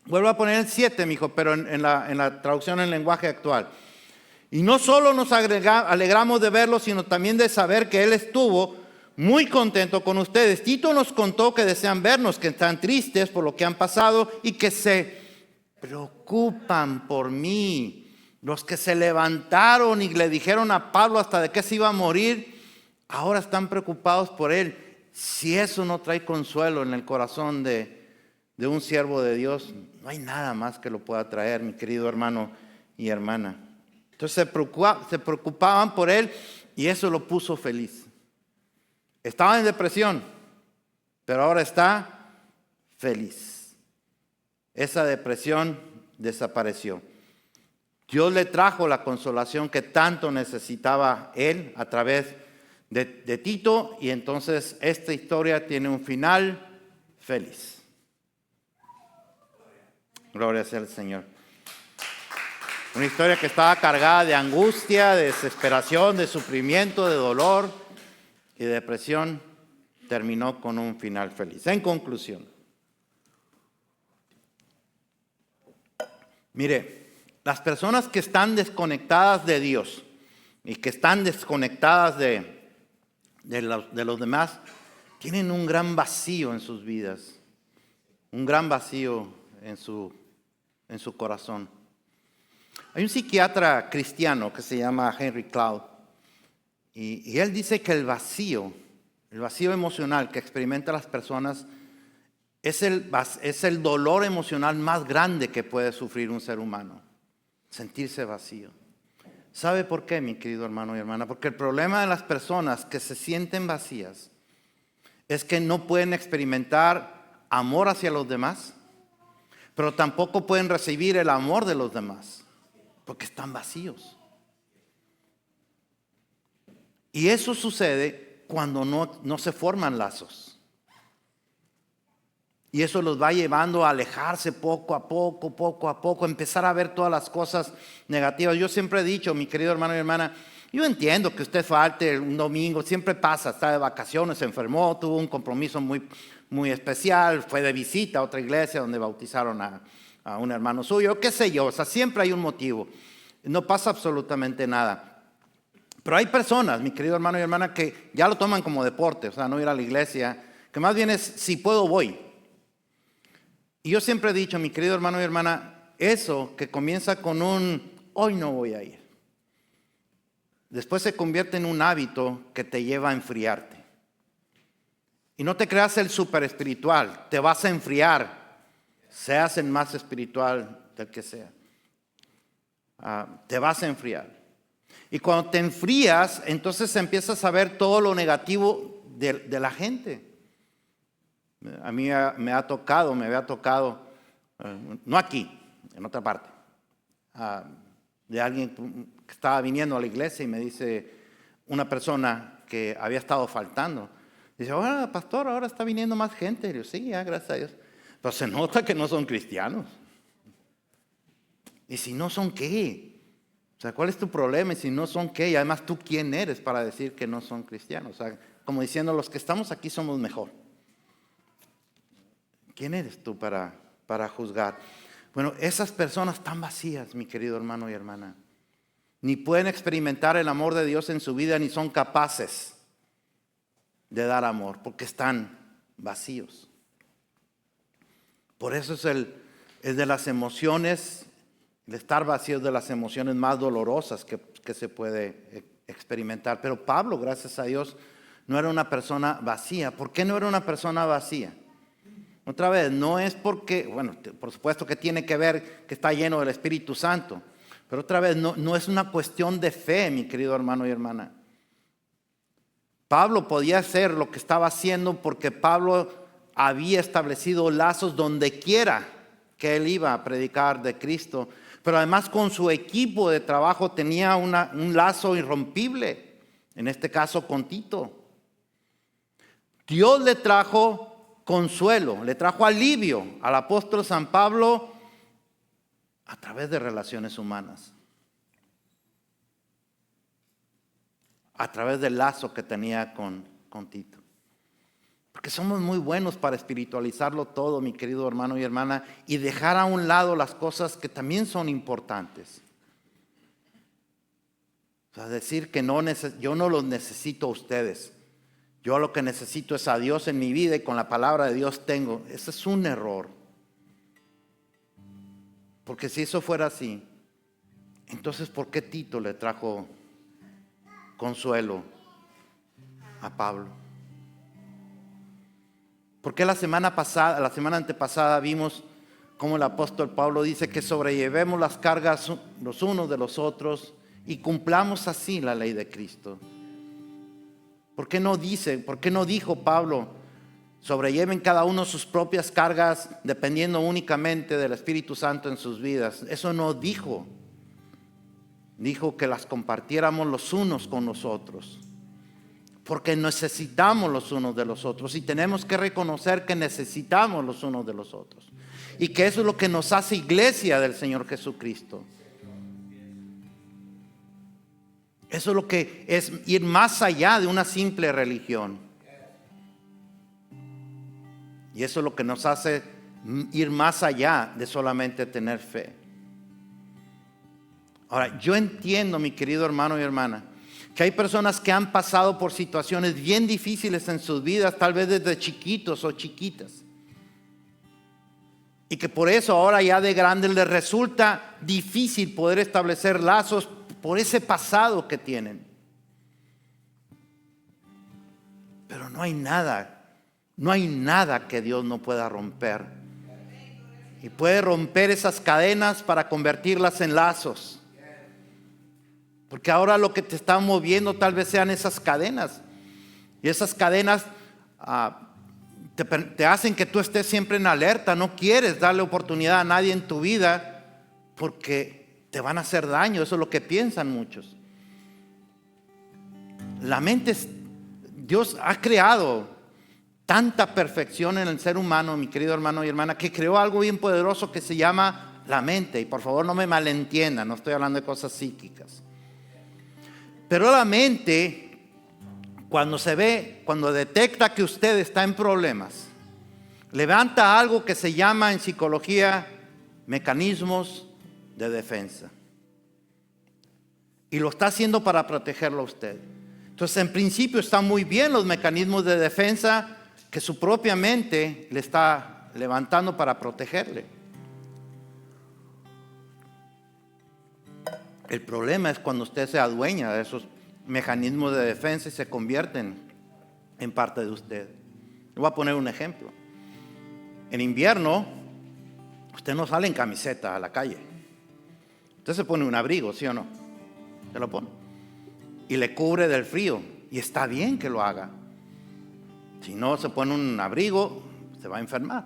Vuelvo a poner el 7, mijo, pero en la traducción en lenguaje actual. Y no solo nos alegramos de verlo, sino también de saber que él estuvo muy contento con ustedes. Tito nos contó que desean vernos, que están tristes por lo que han pasado y que se preocupan por mí. Los que se levantaron y le dijeron a Pablo hasta de qué se iba a morir, ahora están preocupados por él. Si eso no trae consuelo en el corazón de un siervo de Dios, no hay nada más que lo pueda traer, mi querido hermano y hermana. Entonces se preocupaban por él y eso lo puso feliz. Estaba en depresión, pero ahora está feliz. Esa depresión desapareció. Dios le trajo la consolación que tanto necesitaba él a través de Tito, y entonces esta historia tiene un final feliz. Gloria sea al Señor. Una historia que estaba cargada de angustia, de desesperación, de sufrimiento, de dolor y de depresión, terminó con un final feliz. En conclusión, mire, las personas que están desconectadas de Dios y que están desconectadas de los demás, tienen un gran vacío en sus vidas, un gran vacío en su corazón. Hay un psiquiatra cristiano que se llama Henry Cloud, y él dice que el vacío emocional que experimentan las personas es el dolor emocional más grande que puede sufrir un ser humano, sentirse vacío. ¿Sabe por qué, mi querido hermano y hermana? Porque el problema de las personas que se sienten vacías es que no pueden experimentar amor hacia los demás, pero tampoco pueden recibir el amor de los demás, porque están vacíos. Y eso sucede cuando no se forman lazos. Y eso los va llevando a alejarse poco a poco, empezar a ver todas las cosas negativas. Yo siempre he dicho, mi querido hermano y hermana, yo entiendo que usted falte un domingo, siempre pasa, está de vacaciones, se enfermó, tuvo un compromiso muy especial, fue de visita a otra iglesia donde bautizaron a un hermano suyo, qué sé yo, o sea, siempre hay un motivo. No pasa absolutamente nada. Pero hay personas, mi querido hermano y hermana, que ya lo toman como deporte, o sea, no ir a la iglesia, que más bien es, si puedo voy. Y yo siempre he dicho, mi querido hermano y hermana, eso que comienza con hoy no voy a ir, después se convierte en un hábito que te lleva a enfriarte. Y no te creas el súper espiritual, te vas a enfriar, seas el más espiritual del que sea. Te vas a enfriar. Y cuando te enfrías, entonces empiezas a ver todo lo negativo de la gente. A mí me había tocado, no aquí, en otra parte, de alguien que estaba viniendo a la iglesia y me dice una persona que había estado faltando. Dice, ahora pastor, ahora está viniendo más gente. Y yo, sí, gracias a Dios. Pero se nota que no son cristianos. ¿Y si no son qué? O sea, ¿cuál es tu problema? Y si no son qué, y además tú quién eres para decir que no son cristianos. O sea, como diciendo, los que estamos aquí somos mejor. ¿Quién eres tú para juzgar? Bueno, esas personas están vacías, mi querido hermano y hermana. Ni pueden experimentar el amor de Dios en su vida, ni son capaces de dar amor, porque están vacíos. Por eso es de las emociones, el estar vacío es de las emociones más dolorosas que se puede experimentar. Pero Pablo, gracias a Dios, no era una persona vacía. ¿Por qué no era una persona vacía? Otra vez, no es porque, bueno, por supuesto que tiene que ver que está lleno del Espíritu Santo, pero otra vez no es una cuestión de fe, mi querido hermano y hermana. Pablo podía hacer lo que estaba haciendo porque Pablo había establecido lazos donde quiera que él iba a predicar de Cristo, pero además con su equipo de trabajo tenía un lazo irrompible, en este caso con Tito. Dios le trajo consuelo, le trajo alivio al apóstol San Pablo a través de relaciones humanas, a través del lazo que tenía con Tito. Porque somos muy buenos para espiritualizarlo todo, mi querido hermano y hermana, y dejar a un lado las cosas que también son importantes. O sea, decir que yo no los necesito a ustedes. Yo lo que necesito es a Dios en mi vida y con la palabra de Dios tengo. Ese es un error. Porque si eso fuera así, entonces ¿por qué Tito le trajo consuelo a Pablo? ¿Por qué la semana antepasada vimos cómo el apóstol Pablo dice que sobrellevemos las cargas los unos de los otros y cumplamos así la ley de Cristo? ¿Por qué no dijo Pablo, sobrelleven cada uno sus propias cargas dependiendo únicamente del Espíritu Santo en sus vidas? Eso no dijo. Dijo que las compartiéramos los unos con los otros. porque necesitamos los unos de los otros y tenemos que reconocer que necesitamos los unos de los otros. Y que eso es lo que nos hace iglesia del Señor Jesucristo. Eso es lo que es ir más allá de una simple religión. Y eso es lo que nos hace ir más allá de solamente tener fe. Ahora, yo entiendo, mi querido hermano y hermana, que hay personas que han pasado por situaciones bien difíciles en sus vidas, tal vez desde chiquitos o chiquitas. Y que por eso ahora ya de grandes les resulta difícil poder establecer lazos por ese pasado que tienen. Pero no hay nada que Dios no pueda romper. Y puede romper esas cadenas para convertirlas en lazos. Porque ahora lo que te está moviendo tal vez sean esas cadenas. Y esas cadenas te hacen que tú estés siempre en alerta. No quieres darle oportunidad a nadie en tu vida porque te van a hacer daño. Eso es lo que piensan muchos. La mente, Dios ha creado tanta perfección en el ser humano, mi querido hermano y hermana, que creó algo bien poderoso que se llama la mente. Y por favor no me malentiendan, no estoy hablando de cosas psíquicas. Pero la mente, cuando detecta que usted está en problemas, levanta algo que se llama en psicología mecanismos de defensa. Y lo está haciendo para protegerlo a usted. Entonces, en principio están muy bien los mecanismos de defensa que su propia mente le está levantando para protegerle. El problema es cuando usted se adueña de esos mecanismos de defensa y se convierten en parte de usted. Le voy a poner un ejemplo. En invierno, usted no sale en camiseta a la calle. Usted se pone un abrigo, ¿sí o no? Se lo pone. Y le cubre del frío. Y está bien que lo haga. Si no se pone un abrigo, se va a enfermar.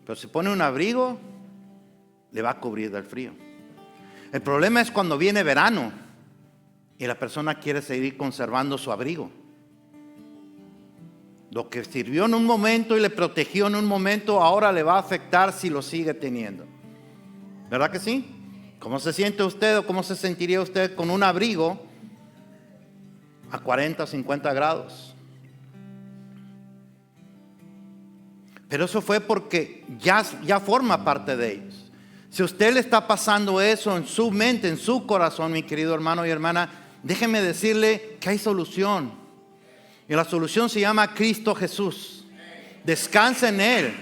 Pero si pone un abrigo, le va a cubrir del frío. El problema es cuando viene verano y la persona quiere seguir conservando su abrigo. Lo que sirvió en un momento y le protegió en un momento, ahora le va a afectar si lo sigue teniendo. ¿Verdad que sí? ¿Cómo se siente usted o cómo se sentiría usted con un abrigo a 40 o 50 grados? Pero eso fue porque ya forma parte de ellos. Si a usted le está pasando eso en su mente, en su corazón, mi querido hermano y hermana, déjeme decirle que hay solución. Y la solución se llama Cristo Jesús. Descansa en Él.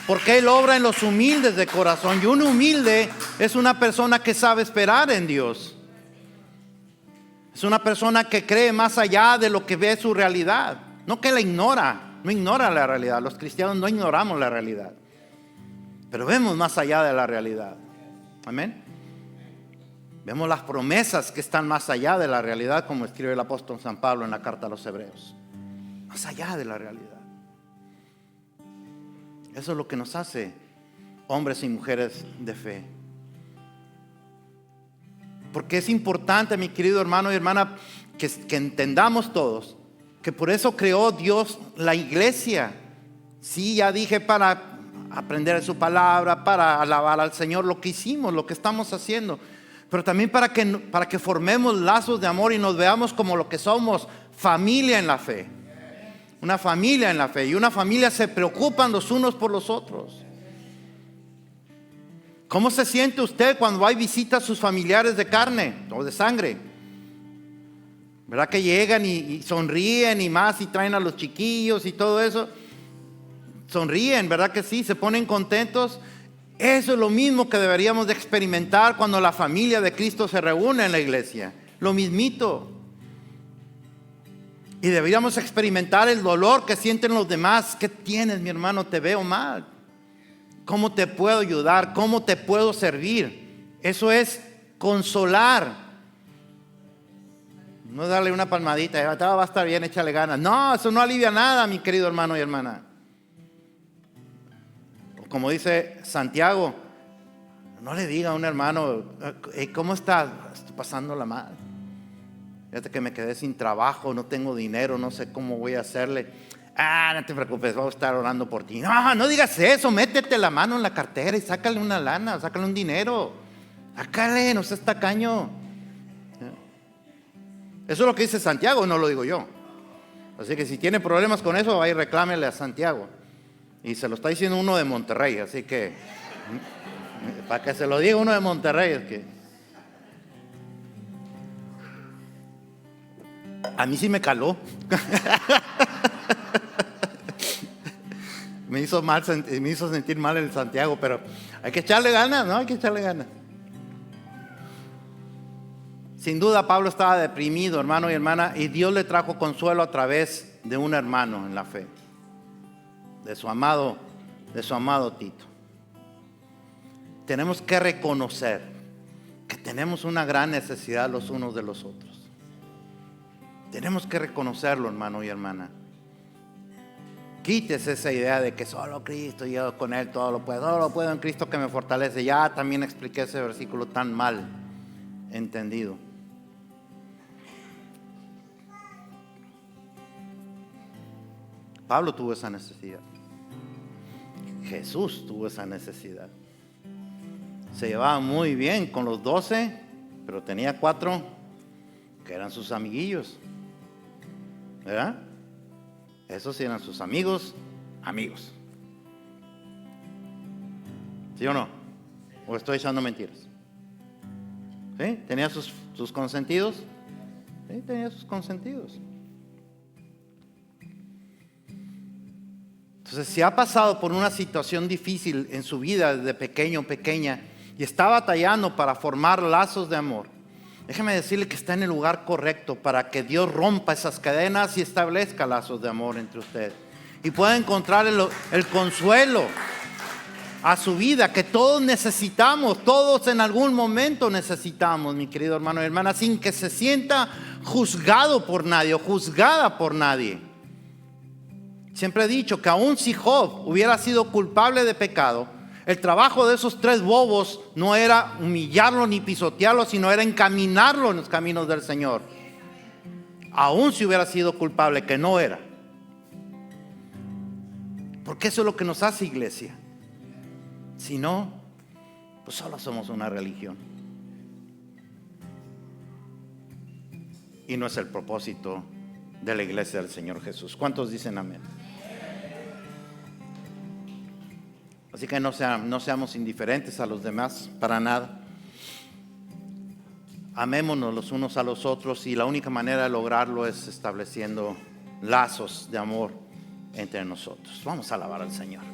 Porque Él obra en los humildes de corazón. Y un humilde es una persona que sabe esperar en Dios. Es una persona que cree más allá de lo que ve su realidad. No que la ignora. No ignora la realidad. Los cristianos no ignoramos la realidad. Pero vemos más allá de la realidad. Amén. Vemos las promesas que están más allá de la realidad, como escribe el apóstol San Pablo en la carta a los Hebreos. Más allá de la realidad. Eso es lo que nos hace hombres y mujeres de fe. Porque es importante, mi querido hermano y hermana, que entendamos todos que por eso creó Dios la iglesia. Sí, ya dije, para aprender de su palabra, para alabar al Señor, lo que hicimos, lo que estamos haciendo, pero también para que formemos lazos de amor y nos veamos como lo que somos, familia en la fe. Una familia en la fe, y una familia se preocupan los unos por los otros. ¿Cómo se siente usted cuando hay visitas a sus familiares de carne o de sangre? ¿Verdad que llegan y sonríen y más y traen a los chiquillos y todo eso? Sonríen, ¿verdad que sí? Se ponen contentos. Eso es lo mismo que deberíamos de experimentar cuando la familia de Cristo se reúne en la iglesia. Lo mismito. Y deberíamos experimentar el dolor que sienten los demás. ¿Qué tienes, mi hermano? Te veo mal. ¿Cómo te puedo ayudar? ¿Cómo te puedo servir? Eso es consolar. No darle una palmadita. Todo va a estar bien, échale ganas. No, eso no alivia nada, mi querido hermano y hermana. Como dice Santiago, no le diga a un hermano, ¿cómo estás? Estoy pasándola mal. Fíjate que me quedé sin trabajo, no tengo dinero, no sé cómo voy a hacerle. No te preocupes, vamos a estar orando por ti. No, no digas eso, métete la mano en la cartera y sácale una lana, sácale un dinero. Sácale, no seas tacaño. Eso es lo que dice Santiago, no lo digo yo. Así que si tiene problemas con eso, vaya y reclámele a Santiago. Y se lo está diciendo uno de Monterrey, así que para que se lo diga uno de Monterrey, es que a mí sí me caló. me hizo sentir mal el Santiago, pero hay que echarle ganas, ¿no? Hay que echarle ganas. Sin duda Pablo estaba deprimido, hermano y hermana, y Dios le trajo consuelo a través de un hermano en la fe, de su amado Tito. Tenemos que reconocer que tenemos una gran necesidad los unos de los otros. Tenemos que reconocerlo, hermano y hermana. Quítese esa idea de que solo Cristo, yo con Él todo lo puedo en Cristo que me fortalece. Ya también expliqué ese versículo tan mal entendido. Pablo tuvo esa necesidad. Jesús tuvo esa necesidad. Se llevaba muy bien con los 12, pero tenía 4 que eran sus amiguillos, ¿verdad? Esos sí eran sus amigos. ¿Sí o no? ¿O estoy echando mentiras? ¿Sí? ¿Tenía sus consentidos? Sí, tenía sus consentidos. Entonces, si ha pasado por una situación difícil en su vida desde pequeño o pequeña y está batallando para formar lazos de amor, déjeme decirle que está en el lugar correcto para que Dios rompa esas cadenas y establezca lazos de amor entre ustedes. Y pueda encontrar el consuelo a su vida que todos necesitamos, todos en algún momento necesitamos, mi querido hermano y hermana, sin que se sienta juzgado por nadie o juzgada por nadie. Siempre he dicho que aun si Job hubiera sido culpable de pecado, el trabajo de esos 3 bobos no era humillarlo ni pisotearlo, sino era encaminarlo en los caminos del Señor. Aun si hubiera sido culpable, que no era. Porque eso es lo que nos hace iglesia. Si no, pues solo somos una religión. Y no es el propósito de la iglesia del Señor Jesús. ¿Cuántos dicen amén? Así que no seamos indiferentes a los demás, para nada. Amémonos los unos a los otros, y la única manera de lograrlo es estableciendo lazos de amor entre nosotros. Vamos a alabar al Señor.